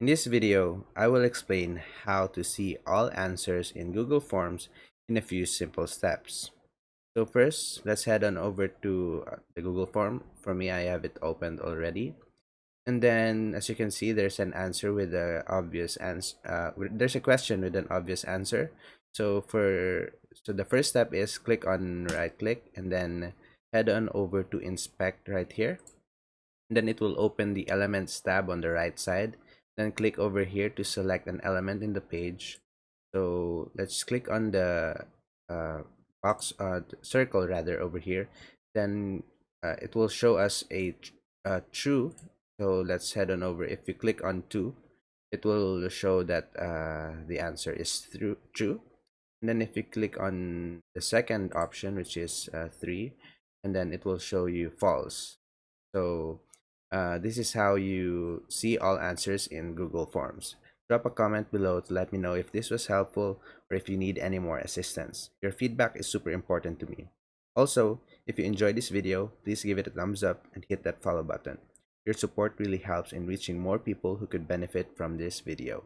In this video, I will explain how to see all answers in Google Forms in a few simple steps. So first, let's head on over to the Google form. For me, I have it opened already. And then, as you can see, there's an answer with a obvious answer. There's a question with an obvious answer. So the first step is click on right click and then head on over to inspect right here. Then it will open the elements tab on the right side. Then click over here to select an element in the page. So let's click on the uh, circle rather over here. Then it will show us a true. So let's head on over. If you click on 2, it will show that the answer is true. And then if you click on the second option, which is 3, and then it will show you false. So this is how you see all answers in Google Forms. Drop a comment below to let me know if this was helpful or if you need any more assistance. Your feedback is super important to me. Also, if you enjoyed this video, please give it a thumbs up and hit that follow button. Your support really helps in reaching more people who could benefit from this video.